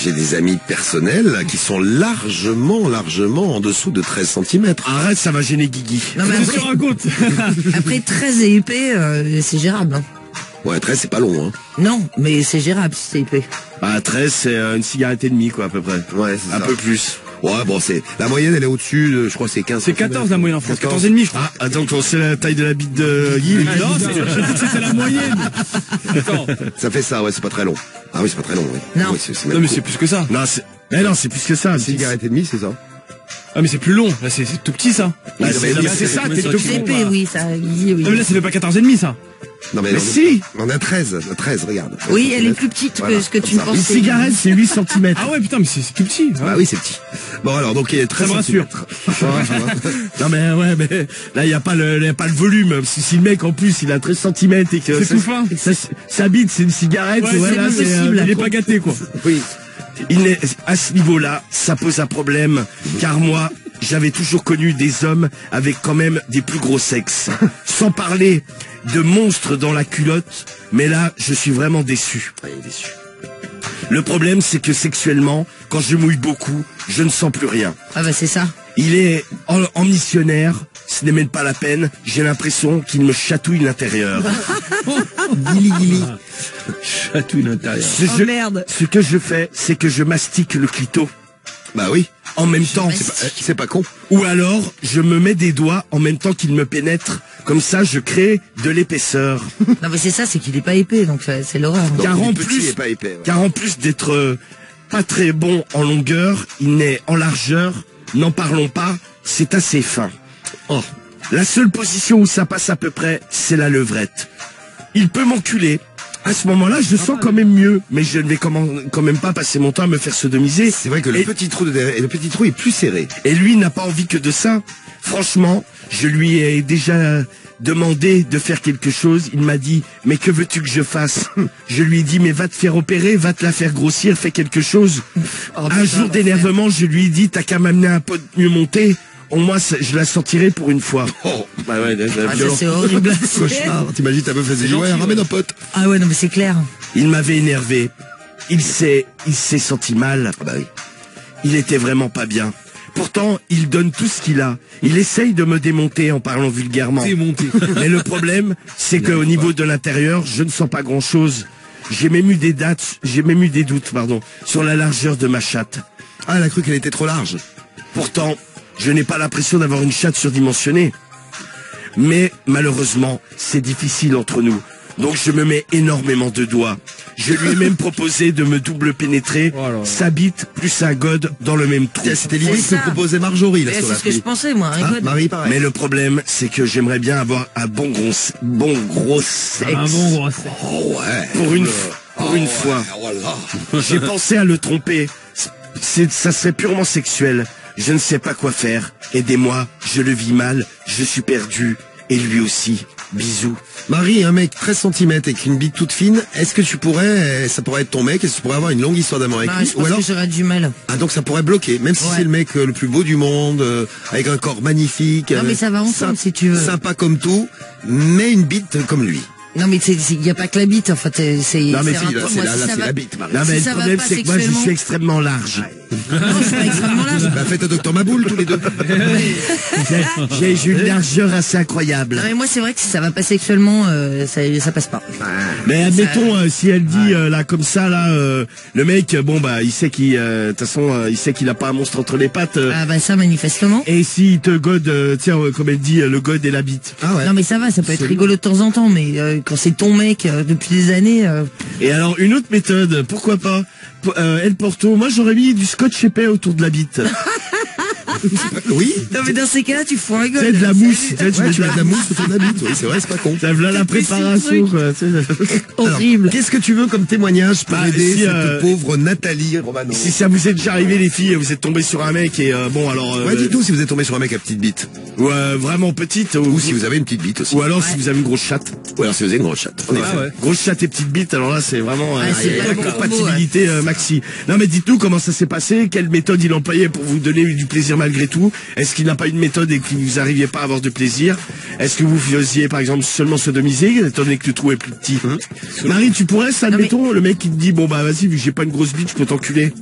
j'ai des amis personnels qui sont largement en dessous de 13 cm. Arrête, ça va gêner Guigui. Non, mais Qu'est-ce qu'on raconte? après 13 et épais, c'est gérable. Hein. Ouais, 13 c'est pas long, hein. Non, mais c'est gérable si c'est épais. Bah 13 c'est une cigarette et demie quoi à peu près. Ouais, c'est Un ça. peu plus. Ouais, bon, c'est la moyenne, elle est au-dessus, je crois que c'est 15. C'est 14 la moyenne en France. 14. 14 et demi, je crois. Ah, attends, on sait la taille de la bite de Guy. Non, j'ai dit que c'était la moyenne. Attends. Ça fait ça, ouais, c'est pas très long. Ah oui, c'est pas très long, ouais. Non. Ouais, c'est Non, mais c'est plus que ça. Non, c'est plus que ça. une cigarette et demie, c'est ça. Ah, mais c'est plus long. Là, c'est tout petit, ça. Oui, c'est ça, t'es C'est épais, oui, ça. Oui. Non, mais là, ça fait pas 14 et demi, ça. Non, mais Mais si. on a 13, regarde. Oui, elle est plus petite Voilà, que ce que tu comme ne ça. pensais. Une cigarette, c'est 8 cm. Ah ouais, putain, mais c'est tout petit. Bah oui, c'est petit. Bon, alors, donc, il est 13 Ça me rassure. Non mais ouais, mais là il y a pas le volume. Si le mec en plus il a 13 cm et que C'est tout fin. sa bite c'est une cigarette, Ouais, ouais, c'est là, impossible. Il est pas gâté, quoi. Oui. il est à ce niveau-là, ça pose un problème car moi j'avais toujours connu des hommes avec quand même des plus gros sexes. Sans parler de monstres dans la culotte, mais là je suis vraiment déçu. Le problème c'est que sexuellement, quand je mouille beaucoup, je ne sens plus rien. Ah bah c'est ça. Il est en missionnaire, ce n'est même pas la peine, j'ai l'impression qu'il me chatouille l'intérieur. Guili. Chatouille l'intérieur. Merde. Ce que je fais, c'est que je mastique le clito Bah oui. en même temps. C'est pas con. Ou alors, je me mets des doigts en même temps qu'il me pénètre Comme ça, je crée de l'épaisseur. Non mais c'est ça, c'est qu'il est pas épais, donc c'est l'horreur. Car en plus d'être pas très bon en longueur, il n'est en largeur, n'en parlons pas, c'est assez fin. Oh, la seule position où ça passe à peu près, c'est la levrette. Il peut m'enculer. À ce moment-là, je sens quand même mieux, mais je ne vais quand même pas passer mon temps à me faire sodomiser. C'est vrai que le petit trou est plus serré. Et lui n'a pas envie que de ça. Franchement, je lui ai déjà demandé de faire quelque chose. Il m'a dit, mais que veux-tu que je fasse? Je lui ai dit, mais va te faire opérer, va te la faire grossir, fais quelque chose. Un jour d'énervement, je lui ai dit, t'as qu'à m'amener un pot mieux monté. Au moins, je la sortirai pour une fois. Oh. Bah ouais, c'est horrible. Cauchemar. T'imagines ta meuf faisait ouais, ramène un pote. Ah ouais, non mais c'est clair. Il m'avait énervé. Il s'est senti mal. Ah bah oui. Il était vraiment pas bien. Pourtant, il donne tout ce qu'il a. Il essaye de me démonter en parlant vulgairement. Démonter. Mais le problème, c'est qu'au niveau de l'intérieur, je ne sens pas grand-chose. J'ai même eu des doutes, sur la largeur de ma chatte. Ah, elle a cru qu'elle était trop large. Pourtant, je n'ai pas l'impression d'avoir une chatte surdimensionnée. Mais malheureusement, c'est difficile entre nous. Donc je me mets énormément de doigts. Je lui ai même proposé de me double pénétrer sa bite plus un god dans le même trou. C'était l'idée que proposait Marjorie. C'est ce que je pensais moi. Marie, pareil. Mais le problème, c'est que j'aimerais bien avoir un bon gros sexe. Un bon gros sexe. Oh ouais. Pour une fois. Voilà. J'ai pensé à le tromper. Ça serait purement sexuel. Je ne sais pas quoi faire. Aidez-moi, je le vis mal, je suis perdu. Et lui aussi. Bisous. Marie, un mec 13 cm avec une bite toute fine, est-ce que ça pourrait être ton mec, est-ce que tu pourrais avoir une longue histoire d'amour avec lui? Je pense que j'aurais du mal. Ah, donc ça pourrait bloquer, même si c'est le mec le plus beau du monde, avec un corps magnifique. Non mais ça va ensemble si tu veux. Sympa comme tout, mais une bite comme lui. Non mais il n'y a pas que la bite en fait. Non mais c'est la bite, Marie. Non mais le problème c'est que moi je suis extrêmement large. Non, je suis pas extrêmement large. Bah faites un docteur Maboul tous les deux. J'ai une largeur assez incroyable. Non mais moi c'est vrai que si ça va pas sexuellement, ça passe pas. Mais admettons si elle dit là comme ça là, le mec il sait qu'il de toute façon il sait qu'il a pas un monstre entre les pattes. Ah bah ça manifestement. Et s'il te gode comme elle dit le gode et la bite. Ah ouais. Non mais ça va, ça peut être rigolo de temps en temps, mais quand c'est ton mec depuis des années. Et alors une autre méthode, pourquoi pas El Porto, moi j'aurais mis du scotch épais autour de la bite. Oui. Non mais dans ces cas-là tu fous un C'est de la mousse. Tu mets de la mousse autour de la bite. Oui, c'est vrai, c'est pas con. Ça voilà la préparation. Horrible. Qu'est-ce que tu veux comme témoignage pour aider cette pauvre Nathalie Romano? Si ça vous est déjà arrivé les filles, vous êtes tombé sur un mec et ouais, dites-nous si vous êtes tombé sur un mec à petite bite. Ou vraiment petite. Ou si vous avez une petite bite aussi. Ou alors si vous avez une grosse chatte. Ou alors si vous avez une grosse chatte. Grosse chatte et petite bite, alors là c'est vraiment c'est la compatibilité maxi. Non mais dites-nous comment ça s'est passé, quelle méthode il employait pour vous donner du plaisir malgré tout. Est-ce qu'il n'a pas une méthode et que vous n'arriviez pas à avoir de plaisir? Est-ce que vous faisiez par exemple seulement sodomiser, étant donné que le trou est plus petit? Marie, tu pourrais, ça, admettons, le mec qui te dit bon bah vas-y, vu que j'ai pas une grosse bite, je peux t'enculer.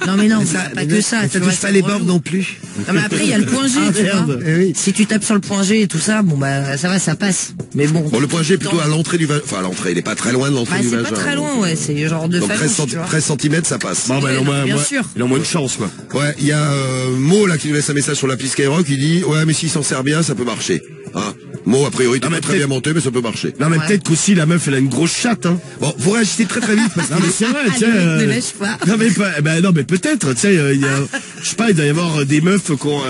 Non mais non, pas que ça. Ça touche pas les bords non plus. Non mais après il y a le point G, tu vois. Si tu tapes sur le point G et tout ça, bon bah ça va, ça passe. Mais bon. Bon, le point G est plutôt à l'entrée du vagin. Enfin à l'entrée, il est pas très loin de l'entrée du vagin. C'est pas très loin, ouais, c'est genre de 13 cm ça passe. Bon bah bien sûr. Il a au moins une chance quoi. Ouais, il y a Mo là qui nous laisse un message sur l'appli Skyrock, il dit ouais mais s'il s'en sert bien ça peut marcher. Hein. Mo a priori tu peux très bien monter mais ça peut marcher. Non mais peut-être qu'aussi la meuf elle a une grosse chatte hein. Bon, vous réagissez très très vite parce que c'est vrai, tiens. Ne lâche pas. Non mais peut-être, tu sais, je sais pas, il doit y avoir des meufs qui ont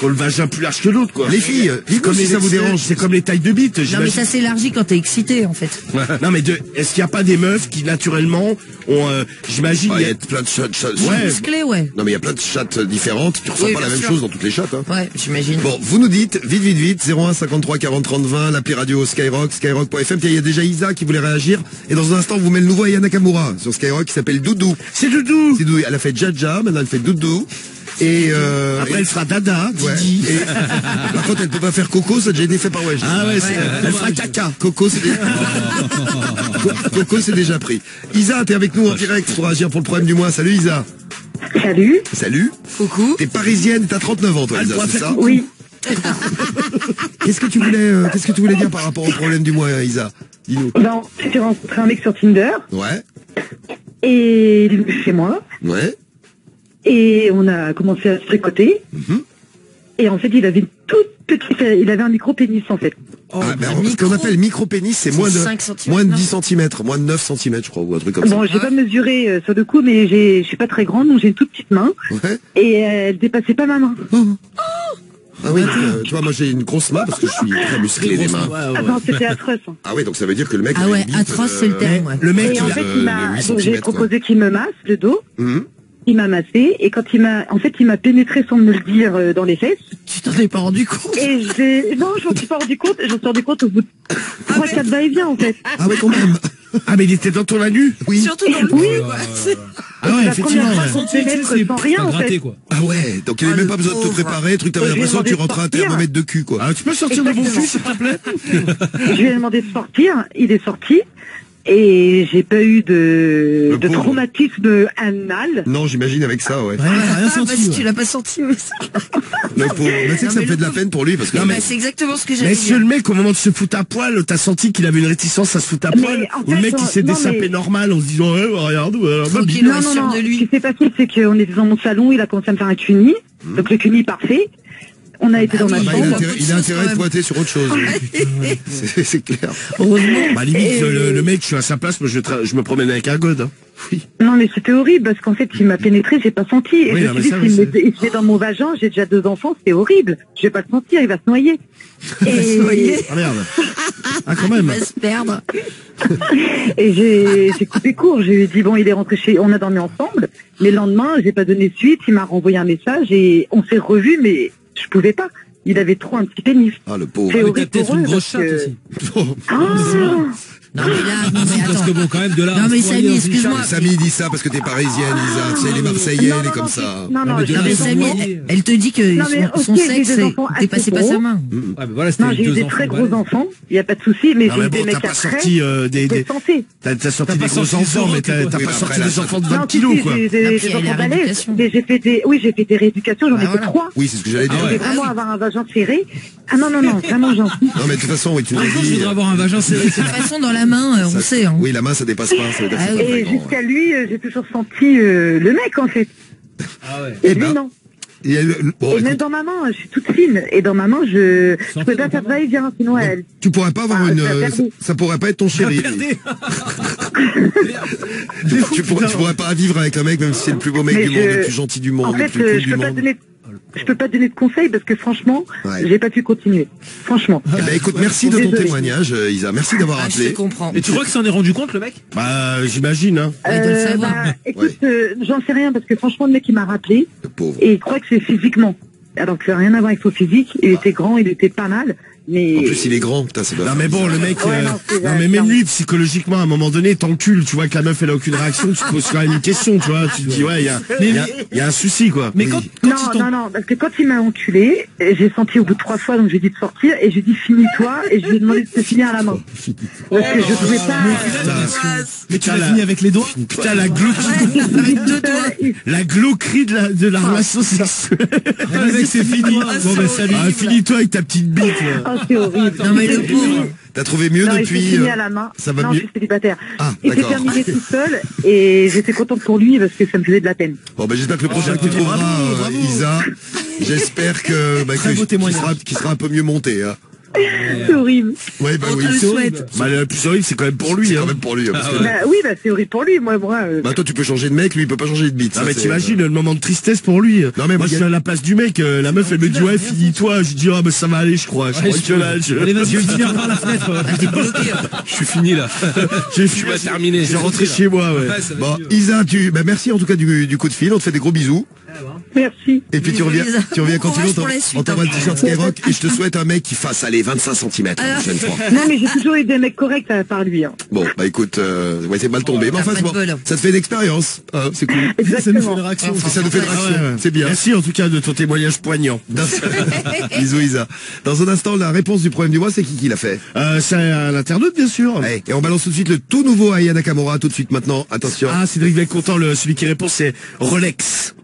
le vagin plus large que l'autre quoi. Les filles, comme si ça vous dérange, c'est comme les tailles de bites. Non mais ça s'élargit quand t'es excité en fait. Non mais est-ce qu'il y a pas des meufs qui naturellement ont, j'imagine, il y a plein de chattes. Musclées, ouais. Non mais il y a plein de chattes différentes. Tu ressens pas la même chose dans toutes les chattes. Hein. Ouais, j'imagine. Bon, vous nous dites vite 01 53 40 30 20, l'appli radio Skyrock, skyrock.fm. Il y a déjà Isa qui voulait réagir et dans un instant on vous met le nouveau Aya Nakamura sur Skyrock qui s'appelle Doudou. C'est Doudou. Elle a fait Jaja, maintenant elle fait Doudou. Et après elle fera Dada, Didi. Ouais. Par contre elle peut pas faire Coco, ça a déjà été fait par Wesh. Ah ouais, elle fera Caca. Coco c'est déjà pris. Isa, t'es avec nous en direct pour agir pour le problème du mois. Salut Isa. Salut. Coucou. T'es parisienne, t'as 39 ans toi Isa, c'est ça? Oui. Qu'est-ce que tu voulais dire par rapport au problème du mois, Isa? Dis-nous. Ben, j'ai rencontré un mec sur Tinder. Ouais. Et il est venu chez moi. Ouais. Et on a commencé à se tricoter. Mm-hmm. Et en fait, il avait une toute il avait un micro-pénis, en fait. Ce qu'on appelle micro-pénis, c'est moins de 10 cm, moins de 9 cm, je crois, ou un truc comme ça. Bon, j'ai pas mesuré sur le coup, mais je suis pas très grande, donc j'ai une toute petite main. Ouais. Et elle dépassait pas ma main. Ah oui, tu vois, moi j'ai une grosse main parce que je suis très musclé les mains. Ah non, c'était atroce. Ah oui, donc ça veut dire que le mec... Ah ouais, atroce, c'est le terme, ouais. Le mec, et en fait, donc j'ai proposé qu'il me masse le dos. Il m'a massé et quand il m'a pénétré sans me le dire dans les fesses. Tu t'en es pas rendu compte? Et non, je m'en suis pas rendu compte. Je m'en suis rendu compte au bout de 3-4 va-et-vient en fait. Ah ouais, quand même. Ah mais il était dans ton anus? Oui. Surtout dans le oui. Ah ouais, effectivement. La première fois qu'on pénètre sans rien en fait. Ah ouais, donc il n'y avait même pas besoin de te préparer, truc, t'avais l'impression que tu rentrais à un thermomètre de cul quoi. Ah, tu peux sortir de mon cul s'il te plaît? Je lui ai demandé de sortir, il est sorti. Et j'ai pas eu de traumatisme anal. Non, j'imagine avec ça, ouais. Rien senti, si tu l'as pas senti, oui. Le pauvre. Mais c'est que ça me fait de la peine pour lui parce que. Non, mais c'est exactement ce que j'allais dire. Mais le mec, au moment de se foutre à poil, t'as senti qu'il avait une réticence à se foutre à poil? Ou le mec, il s'est dessapé normal en se disant, regarde, non. Ce qui s'est passé, c'est qu'on était dans mon salon, il a commencé à me faire un cuni. Donc le cuni parfait. On a été dans ma chambre. Il a intérêt de pointer sur autre chose. C'est clair. Heureusement. Bah, limite, le mec, je suis à sa place, moi, je me promène avec un god. Hein. Oui. Non, mais c'était horrible, parce qu'en fait, il m'a pénétré, j'ai pas senti. Et je me suis dit, s'il est dans mon vagin, j'ai déjà 2 enfants, c'est horrible. Je vais pas le sentir, il va se noyer. Ah merde. Ah, quand même. Il va se perdre. Et j'ai coupé court, j'ai dit, bon, il est rentré on a dormi ensemble. Mais le lendemain, j'ai pas donné suite, il m'a renvoyé un message et on s'est revus, mais je pouvais pas. Il avait trop un petit pénis. Ah, le pauvre. C'est horrible pour une grosse chatte aussi. Non mais là, non mais attends. Parce que bon, quand même, de là. Non mais Samy, excuse-moi. Samy dit ça parce que t'es parisienne, Lisa. Tu sais, les Marseillais, elle est comme ça. Non, mais Samy, elle te dit que son sexe dépassait pas sa main. Non, j'ai eu des très gros enfants. Il y a pas de souci, mais j'ai eu des mecs après. T'as sorti des gros enfants, mais t'as pas sorti des enfants de 20 kilos, quoi. Des enfants balèzes. Mais j'ai fait des rééducations, j'en ai fait 3. Oui, c'est ce que j'allais dire. Je voulais vraiment avoir un vagin serré. Ah non, vraiment gentil. Non, mais de toute façon, oui, tu nous dis. Je voudrais avoir un vagin serré. De toute façon, dans la main, on sait. Oui, la main, ça dépasse pas. Ça veut dire que c'est pas et jusqu'à lui, j'ai toujours senti le mec, en fait. Ah ouais. Et lui, non. Et même dans ma main, je suis toute fine. Et dans ma main, je peux pas faire va-et-vient, sinon elle. Tu pourrais pas avoir ça pourrait pas être ton chéri. Tu pourrais pas vivre avec un mec, même si c'est le plus beau mec du monde, le plus gentil du monde, le plus cool du monde. Je peux pas donner de conseils parce que franchement, j'ai pas pu continuer. Franchement. Eh ben écoute, merci de ton témoignage, Isa. Merci d'avoir appelé. Je comprends. Et tu crois qu'il s'en est rendu compte, le mec? Bah, j'imagine, hein. Il doit le savoir. Écoute, j'en sais rien parce que franchement, le mec, il m'a rappelé. Le pauvre. Et il croit que c'est physiquement. Alors que ça n'a rien à voir avec son physique. Il était grand, il était pas mal. Mais... En plus, il est grand, putain, c'est pas. Non, mais bon, le mec, non, mais même lui, psychologiquement, à un moment donné, t'encules, tu vois que la meuf, elle a aucune réaction, tu te poses quand même une question, tu vois, tu te dis, ouais, il y a un souci, quoi. Mais non, parce que quand il m'a enculé, j'ai senti au bout de 3 fois, donc j'ai dit de sortir, et j'ai dit, finis-toi, et je lui ai demandé de se finir à la main. Parce que je pouvais pas... Mais tu l'as fini avec les doigts? Putain, la glauquerie de la relation sexuelle. Le mec, c'est fini. Bon, ben, salut. Ah, finis-toi avec ta petite bite, là. C'est horrible. Non mais le pauvre. T'as trouvé mieux depuis à la main. Ça va non, mieux. Je suis célibataire. Ah, il s'est terminé tout seul et j'étais contente pour lui parce que ça me faisait de la peine. Bon ben j'espère que le prochain que tu trouveras, Isa, j'espère que qu'il sera un peu mieux monté. Hein. C'est horrible. Ouais, bah oui, c'est horrible. Bah, le plus horrible, c'est quand même pour lui. C'est quand même pour lui. Parce que... oui, c'est horrible pour lui. Moi. Bah, toi, tu peux changer de mec, lui, il peut pas changer de bite. Non, mais t'imagines le moment de tristesse pour lui. Non, mais moi, je suis à la place du mec. La meuf, elle me dit, ouais, finis-toi. Je dis, ah, bah, ça va aller, je crois. Allez, vas-y, je vais finir par la fenêtre. Je suis fini, là. Je suis terminé. J'ai rentré chez moi, ouais. Bon, Isa, merci en tout cas du coup de fil. On te fait des gros bisous. Merci. Et puis tu reviens quand tu veux, on t'envoie le t-shirt Skyrock et je te souhaite un mec qui fasse, 25 cm la prochaine fois. Non, mais j'ai toujours eu des mecs corrects par lui. Hein. Bon, bah écoute, c'est mal tombé. Mais enfin, ça te fait d'expérience. C'est cool. Exactement. Ça nous fait une réaction. Ça nous fait une réaction. C'est bien. Merci en tout cas de ton témoignage poignant. Bisous Isa. Dans un instant, la réponse du problème du mois, c'est qui l'a fait? C'est un internaute, bien sûr. Allez, et on balance tout de suite le tout nouveau Aya Nakamura, tout de suite maintenant. Attention. Ah, Cédric va être content, celui qui répond, c'est Rolex.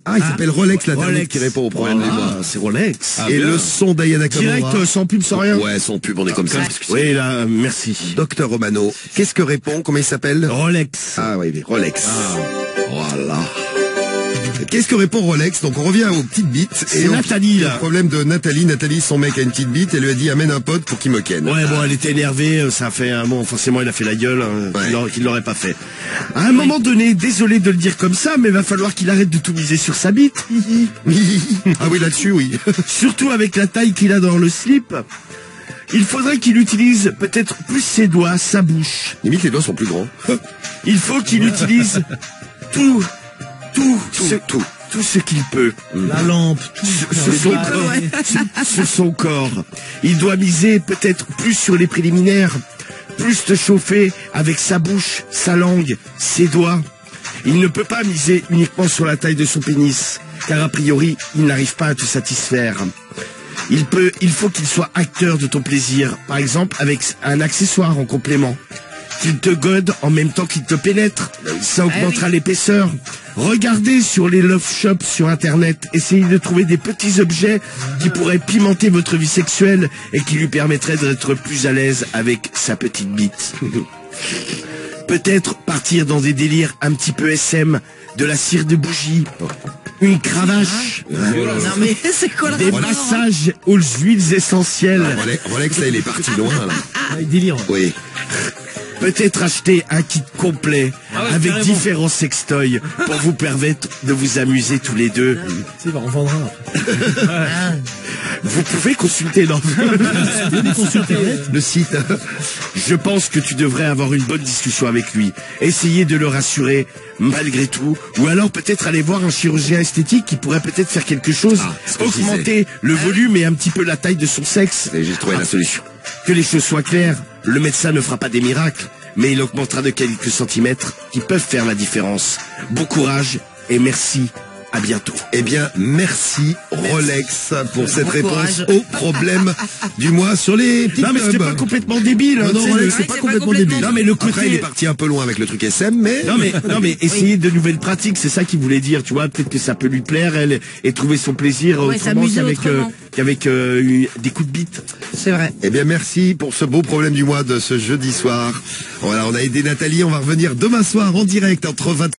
Ah, il s'appelle Rolex, l'internet qui répond au problème du mois. C'est Rolex. Et le son d'Aya Nakamura. Direct, sans pub, sans rien. Ouais, sans pub, on est comme ça. Oui, là, merci. Docteur Romano. Qu'est-ce que répond? Comment il s'appelle? Rolex. Ah oui, Rolex. Voilà. Qu'est-ce que répond Rolex? Donc on revient aux petites bites. C'est Nathalie, là. Le problème de Nathalie. Nathalie, son mec a une petite bite, elle lui a dit amène un pote pour qu'il me ken. Ouais, bon, elle était énervée, ça a fait un bon, forcément, il a fait la gueule, qu'il l'aurait pas fait. À un moment donné, désolé de le dire comme ça, mais va falloir qu'il arrête de tout miser sur sa bite. Ah oui, là-dessus, oui. Surtout avec la taille qu'il a dans le slip. Il faudrait qu'il utilise peut-être plus ses doigts, sa bouche. Limite, les doigts sont plus grands. Il faut qu'il utilise tout ce qu'il peut. La lampe, tout. Sur son corps. Il doit miser peut-être plus sur les préliminaires, plus te chauffer avec sa bouche, sa langue, ses doigts. Il ne peut pas miser uniquement sur la taille de son pénis, car a priori, il n'arrive pas à te satisfaire. Il faut qu'il soit acteur de ton plaisir, par exemple avec un accessoire en complément. Qu'il te gode en même temps qu'il te pénètre, ça augmentera l'épaisseur. Regardez sur les love shops sur internet, essayez de trouver des petits objets qui pourraient pimenter votre vie sexuelle et qui lui permettraient d'être plus à l'aise avec sa petite bite. Peut-être partir dans des délires un petit peu SM, de la cire de bougie, une cravache, Non mais c'est quoi le des rapport, massages aux huiles essentielles. Rolex, là, il est parti loin, là. Délire. Oui. Peut-être acheter un kit complet avec carrément. différents sextoys pour vous permettre de vous amuser tous les deux. Tu sais, on vendra. Vous pouvez consulter Le site. Je pense que tu devrais avoir une bonne discussion avec lui. Essayer de le rassurer malgré tout. Ou alors peut-être aller voir un chirurgien esthétique qui pourrait peut-être faire quelque chose. Ce que je Augmenter le volume et un petit peu la taille de son sexe. J'ai trouvé la solution. Que les choses soient claires, le médecin ne fera pas des miracles, mais il augmentera de quelques centimètres qui peuvent faire la différence. Bon courage et merci. À bientôt. Eh bien, merci Rolex pour cette réponse courage. au problème du mois sur les petites Non mais c'était pubs. pas complètement débile. Non, tu sais, Rolex, le- c'est pas complètement débile. Non mais le Après, il côté. est parti un peu loin avec le truc SM, mais... Non mais essayer de nouvelles pratiques, c'est ça qu'il voulait dire, tu vois, peut-être que ça peut lui plaire, elle, et trouver son plaisir Ouais, autrement s'amuser qu'avec autrement. des coups de bite. C'est vrai. Eh bien, merci pour ce beau problème du mois de ce jeudi soir. Voilà, on a aidé Nathalie, on va revenir demain soir en direct entre 20